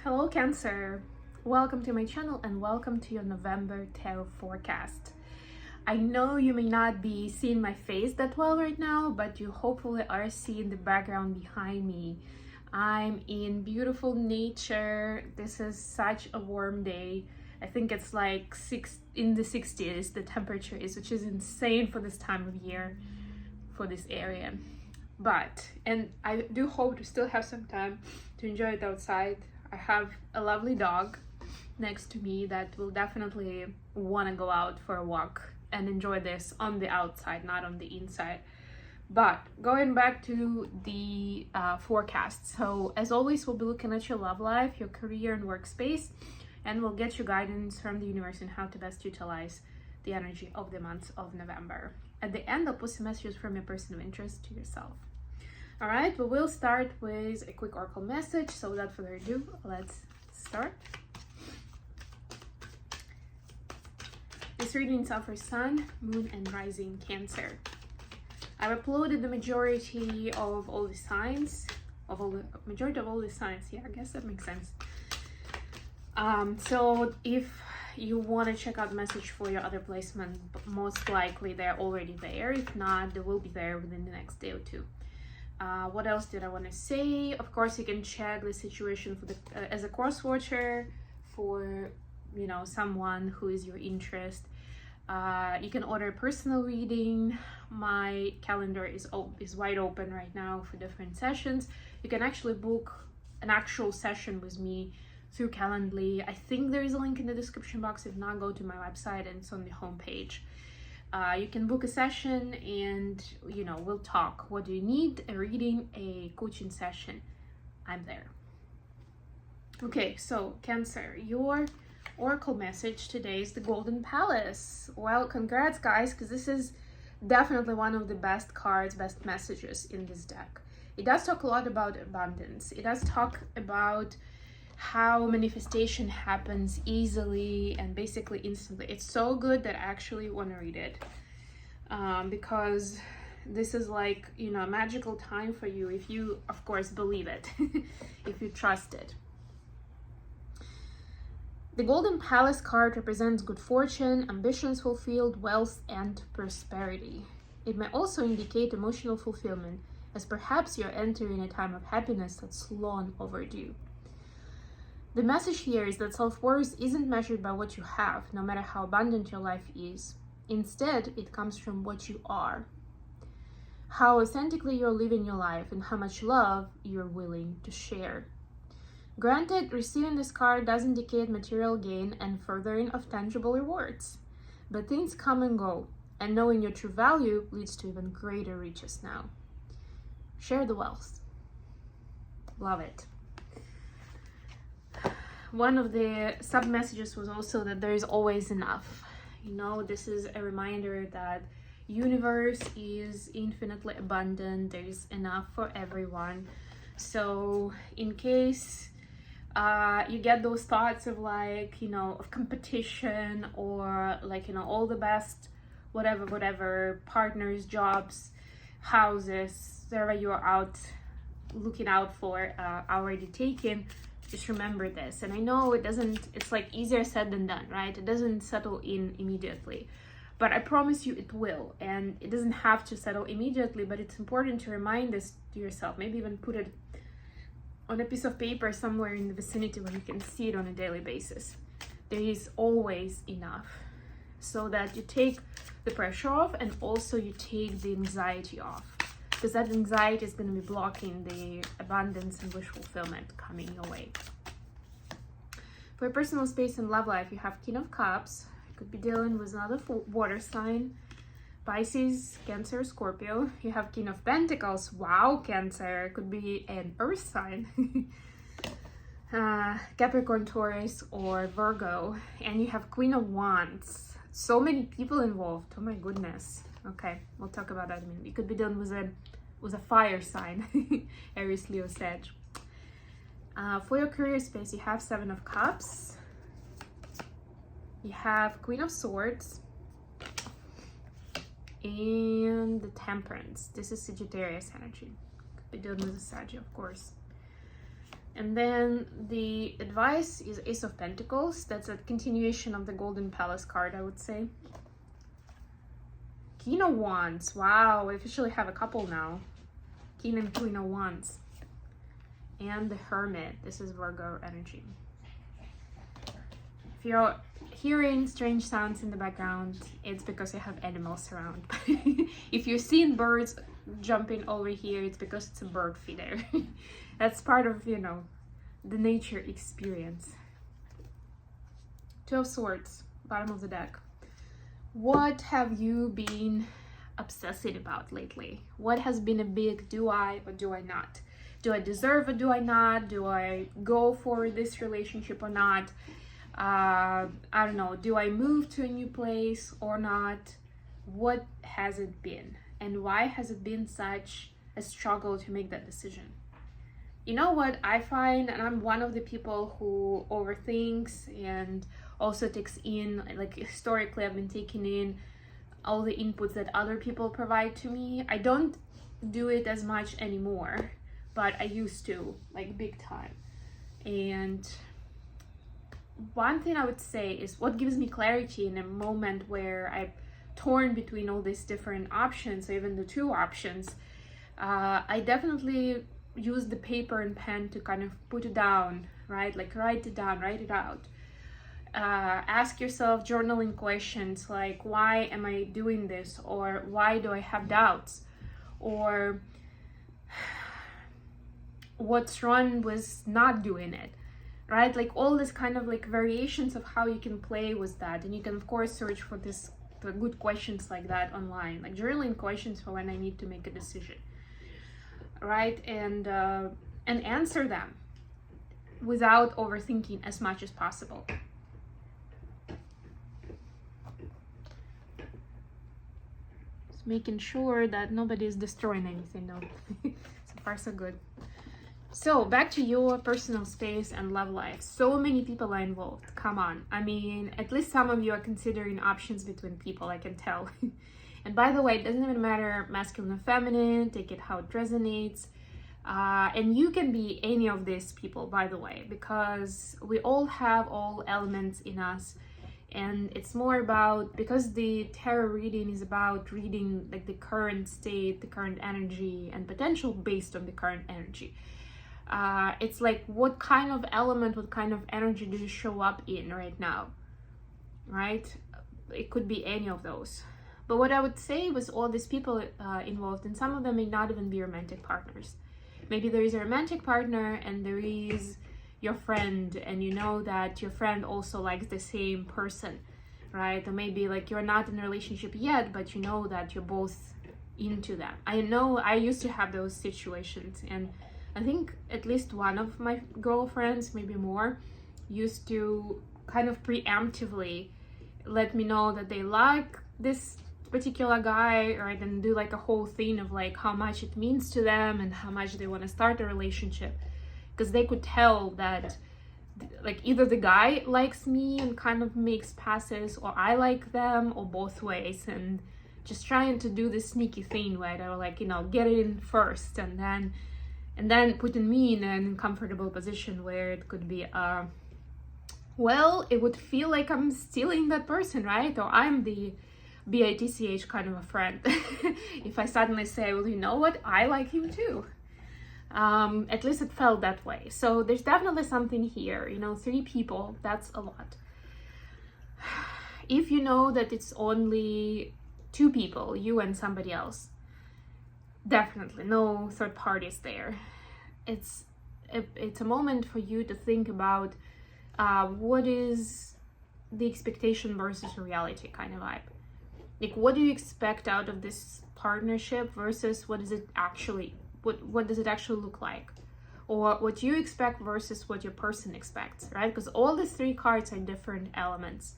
Hello Cancer, welcome to my channel and welcome to your November tarot forecast. I know you may not be seeing my face that well right now, but you hopefully are seeing the background behind me. I'm in beautiful nature. This is such a warm day. I think it's like in the 60s the temperature is, which is insane for this time of year for this area. And I do hope to still have some time to enjoy it outside. I have a lovely dog next to me that will definitely want to go out for a walk and enjoy this on the outside, not on the inside. But going back to the forecast, so as always, we'll be looking at your love life, your career and workspace, and we'll get you guidance from the universe on how to best utilize the energy of the month of November. At the end, I'll put some messages from your person of interest to yourself. All right, but we'll start with a quick oracle message. So without further ado, let's start. This reading is for Sun, Moon, and Rising Cancer. I've uploaded the majority of all the signs, Yeah, I guess that makes sense. So if you want to check out the message for your other placement, most likely they're already there. If not, they will be there within the next day or two. What else did I want to say? Of course, you can check the situation for the as a cross watcher for someone who is your interest. You can order a personal reading. My calendar is wide open right now for different sessions. You can actually book an actual session with me through Calendly. I think there is a link in the description box. If not, go to my website and it's on the homepage. You can book a session and we'll talk. What do you need? A reading, a coaching session? I'm there. Okay, so Cancer, your oracle message today is the Golden Palace. Well, congrats guys, because this is definitely one of the best cards, best messages in this deck. It does talk a lot about abundance. It does talk about how manifestation happens easily and basically instantly. It's so good that I actually want to read it because this is like a magical time for you if you of course believe it, if you trust it. The Golden Palace card represents good fortune, ambitions fulfilled, wealth, and prosperity. It may also indicate emotional fulfillment, as perhaps you're entering a time of happiness that's long overdue. The message here is that self-worth isn't measured by what you have, no matter how abundant your life is. Instead, it comes from what you are, how authentically you're living your life, and how much love you're willing to share. Granted, receiving this card does indicate material gain and furthering of tangible rewards, but things come and go, and knowing your true value leads to even greater riches now. Share the wealth. Love it. One of the sub messages was also that there is always enough. This is a reminder that universe is infinitely abundant. There is enough for everyone. So in case you get those thoughts of of competition or all the best whatever partners, jobs, houses, whatever you're out looking out for already taken, just remember this. And I know it's like easier said than done, right? It doesn't settle in immediately, but I promise you it will. And it doesn't have to settle immediately, but it's important to remind this to yourself. Maybe even put it on a piece of paper somewhere in the vicinity where you can see it on a daily basis. There is always enough, so that you take the pressure off and also you take the anxiety off, because that anxiety is going to be blocking the abundance and wish fulfillment coming your way. For personal space and love life, you have King of Cups. You could be dealing with another water sign, Pisces, Cancer, Scorpio. You have King of Pentacles. Wow, Cancer. It could be an earth sign. Capricorn, Taurus, or Virgo. And you have Queen of Wands. So many people involved. Oh my goodness. Okay, we'll talk about that in a minute. You could be dealing with a fire sign, Aries, Leo, Sag. For your career space, you have Seven of Cups. You have Queen of Swords. And the Temperance. This is Sagittarius energy. Could be dealing with a Sag, of course. And then the advice is Ace of Pentacles. That's a continuation of the Golden Palace card, I would say. King of Wands. Wow, we officially have a couple now. King and Queen of Wands. And the Hermit. This is Virgo energy. If you're hearing strange sounds in the background, it's because I have animals around. If you're seeing birds jumping over here, it's because it's a bird feeder. That's part of, you know, the nature experience. Two of Swords, bottom of the deck. What have you been obsessing about lately? What has been a big do I or do I not? Do I deserve or do I not? Do I go for this relationship or not? I don't know. Do I move to a new place or not? What has it been? And why has it been such a struggle to make that decision? You know what I find, and I'm one of the people who overthinks and also takes in, like historically I've been taking in all the inputs that other people provide to me. I don't do it as much anymore, but I used to, like big time. And one thing I would say is what gives me clarity in a moment where I'm torn between all these different options, even the two options, I definitely use the paper and pen to kind of put it down, right? Like write it down, write it out. Ask yourself journaling questions like, why am I doing this? Or why do I have doubts? Or what's wrong with not doing it, right? Like all this kind of like variations of how you can play with that. And you can of course search for good questions like that online, like journaling questions for when I need to make a decision, right? And answer them without overthinking as much as possible. Just making sure that nobody is destroying anything. No. So far so good. So back to your personal space and love life. So many people are involved. Come on. I mean, at least some of you are considering options between people, I can tell. And by the way, it doesn't even matter masculine or feminine. Take it how it resonates. And you can be any of these people, by the way, because we all have all elements in us. And it's more about, because the tarot reading is about reading like the current state, the current energy and potential based on the current energy. It's like what kind of element, what kind of energy do you show up in right now, right? It could be any of those. But what I would say was all these people involved, and some of them may not even be romantic partners. Maybe there is a romantic partner and there is your friend, and you know that your friend also likes the same person, right? Or maybe like you're not in a relationship yet, but you know that you're both into that. I know I used to have those situations, and I think at least one of my girlfriends, maybe more, used to kind of preemptively let me know that they like this particular guy, right? And do like a whole thing of like how much it means to them and how much they want to start a relationship, because they could tell that like either the guy likes me and kind of makes passes, or I like them, or both ways, and just trying to do this sneaky thing where they were like, you know, get it in first and then putting me in an uncomfortable position where it could be, well, it would feel like I'm stealing that person, right? Or I'm the bitch kind of a friend. If I suddenly say, well, you know what? I like him too. At least it felt that way. So there's definitely something here, you know, 3 people, that's a lot. If you know that it's only 2 people, you and somebody else, definitely no third parties there. It's a moment for you to think about what is the expectation versus reality kind of vibe. Like, what do you expect out of this partnership versus what is it actually, what does it actually look like? Or what you expect versus what your person expects, right? Because all these 3 cards are different elements.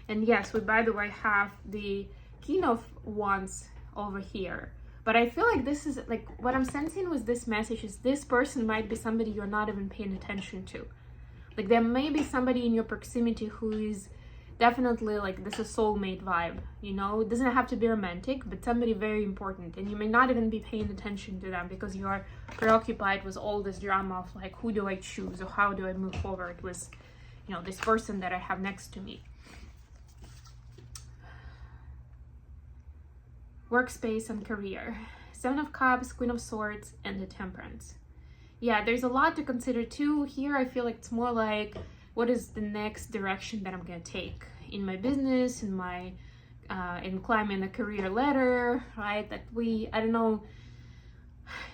And yes, we, by the way, have the King of Wands over here. But I feel like this is, like, what I'm sensing with this message is this person might be somebody you're not even paying attention to. Like, there may be somebody in your proximity who is definitely like this is soulmate vibe, you know. It doesn't have to be romantic, but somebody very important, and you may not even be paying attention to them because you are preoccupied with all this drama of like, who do I choose or how do I move forward with, you know, this person that I have next to me. Workspace and career. Seven of Cups, Queen of Swords, and the Temperance. Yeah, there's a lot to consider too. Here I feel like it's more like, what is the next direction that I'm gonna take in my business, in my in climbing a career ladder, right? That I don't know,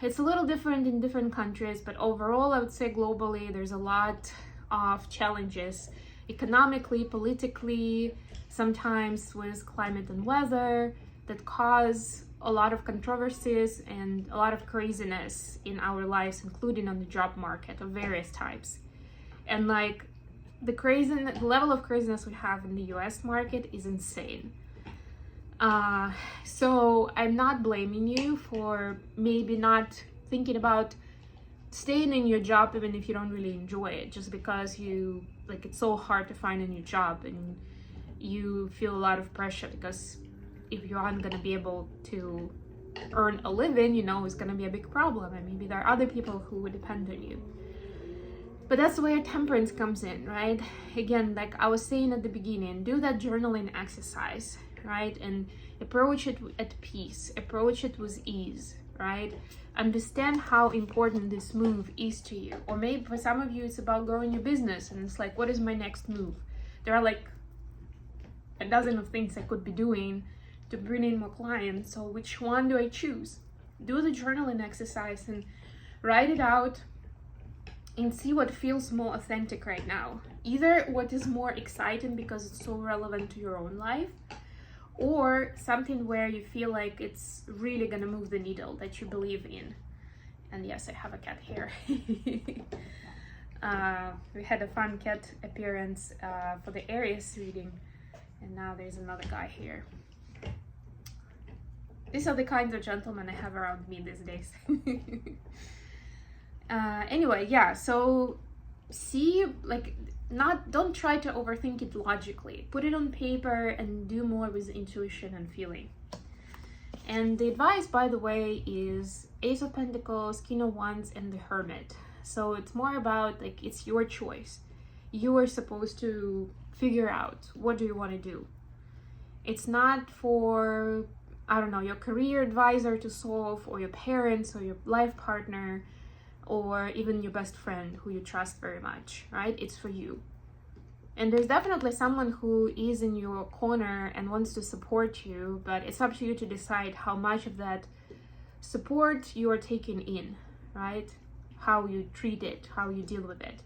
it's a little different in different countries, but overall I would say globally there's a lot of challenges economically, politically, sometimes with climate and weather, that cause a lot of controversies and a lot of craziness in our lives, including on the job market of various types. And like the level of craziness we have in the US market is insane. So I'm not blaming you for maybe not thinking about staying in your job even if you don't really enjoy it, just because you like it's so hard to find a new job and you feel a lot of pressure, because if you aren't going to be able to earn a living, you know, it's going to be a big problem, and maybe there are other people who would depend on you. But that's where temperance comes in, right? Again, like I was saying at the beginning, do that journaling exercise, right? And approach it at peace, approach it with ease, right? Understand how important this move is to you. Or maybe for some of you, it's about growing your business, and it's like, what is my next move? There are like a dozen of things I could be doing to bring in more clients. So which one do I choose? Do the journaling exercise and write it out and see what feels more authentic right now. Either what is more exciting because it's so relevant to your own life, or something where you feel like it's really gonna move the needle, that you believe in. And yes, I have a cat here. We had a fun cat appearance for the Aries reading, and now there's another guy here. These are the kinds of gentlemen I have around me these days. Anyway, yeah, so see, like, don't try to overthink it logically. Put it on paper and do more with intuition and feeling. And the advice, by the way, is Ace of Pentacles, King of Wands, and the Hermit. So it's more about, like, it's your choice. You are supposed to figure out, what do you want to do? It's not for, I don't know, your career advisor to solve, or your parents, or your life partner, or even your best friend who you trust very much, right? It's for you. And there's definitely someone who is in your corner and wants to support you, but it's up to you to decide how much of that support you are taking in, right? How you treat it, how you deal with it.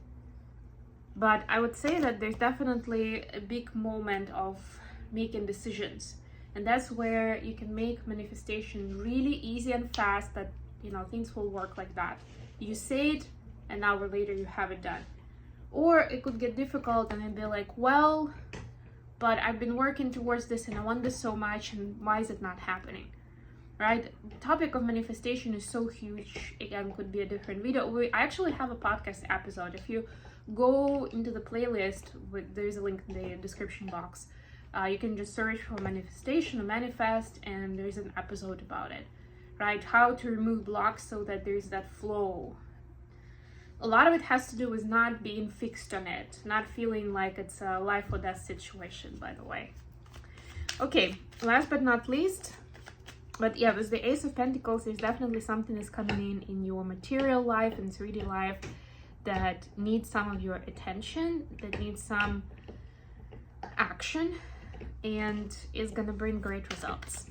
But I would say that there's definitely a big moment of making decisions. And that's where you can make manifestation really easy and fast, that, you know, things will work like that. You say it, an hour later you have it done. Or it could get difficult and then be like, well, but I've been working towards this and I want this so much, and why is it not happening, right? The topic of manifestation is so huge. Again, could be a different video. I actually have a podcast episode. If you go into the playlist, there's a link in the description box. You can just search for manifestation or manifest, and there's an episode about it, right? How to remove blocks so that there's that flow. A lot of it has to do with not being fixed on it, not feeling like it's a life or death situation, by the way. Okay, last but not least, but yeah, with the Ace of Pentacles, there's definitely something that's coming in your material life and 3D life that needs some of your attention, that needs some action, and is gonna bring great results.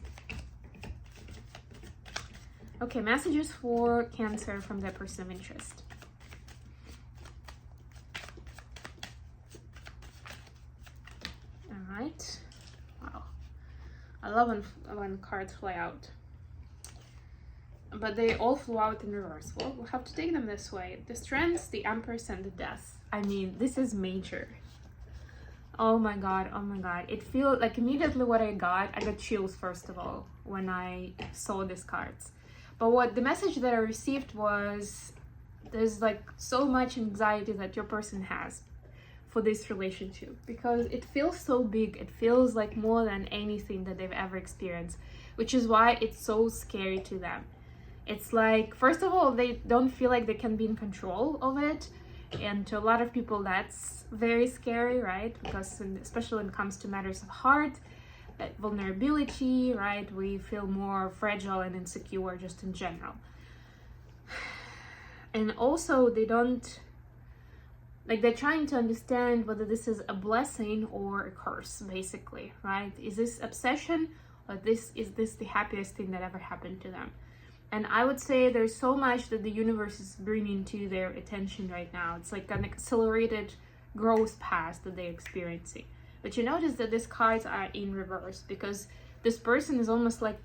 Okay, messages for Cancer from their person of interest. All right. Wow. I love when cards fly out. But they all flew out in reverse. Well, we'll have to take them this way. The Strength, the Empress, and the Death. I mean, this is major. Oh my god, oh my god. It feels like immediately what I got chills first of all when I saw these cards. But what the message that I received was, there's like so much anxiety that your person has for this relationship, because it feels so big. It feels like more than anything that they've ever experienced, which is why it's so scary to them. It's like, first of all, they don't feel like they can be in control of it, and to a lot of people that's very scary, right? Because especially when it comes to matters of heart, vulnerability, right, we feel more fragile and insecure just in general. And also they don't, like, they're trying to understand whether this is a blessing or a curse, basically, right? Is this obsession, or is this the happiest thing that ever happened to them? And I would say there's so much that the universe is bringing to their attention right now. It's like an accelerated growth path that they're experiencing. But you notice that these cards are in reverse, because this person is almost like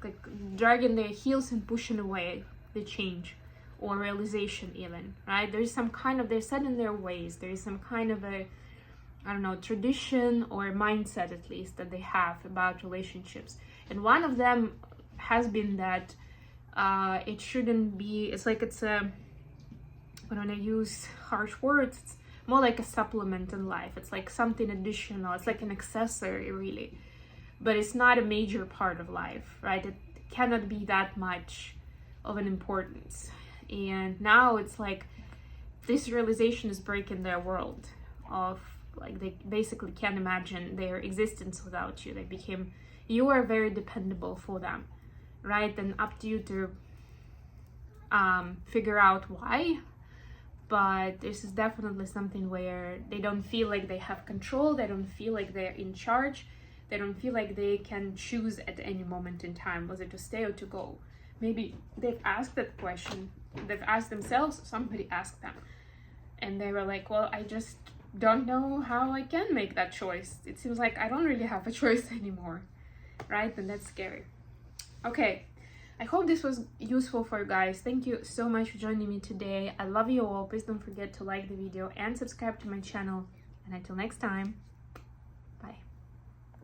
dragging their heels and pushing away the change or realization even, right? There's some kind of, they're set in their ways. There's some kind of a, I don't know, tradition or mindset at least that they have about relationships. And one of them has been that it shouldn't be, it's like it's a, when I use harsh words, it's more like a supplement in life. It's like something additional. It's like an accessory, really. But it's not a major part of life, right? It cannot be that much of an importance. And now it's like this realization is breaking their world of, like, they basically can't imagine their existence without you. They became, you are very dependable for them, right? And up to you to figure out why. But this is definitely something where they don't feel like they have control. They don't feel like they're in charge. They don't feel like they can choose at any moment in time whether to stay or to go. Maybe they've asked that question. They've asked themselves, somebody asked them. And they were like, well, I just don't know how I can make that choice. It seems like I don't really have a choice anymore, right? And that's scary. Okay, I hope this was useful for you guys. Thank you so much for joining me today. I love you all. Please don't forget to like the video and subscribe to my channel. And until next time.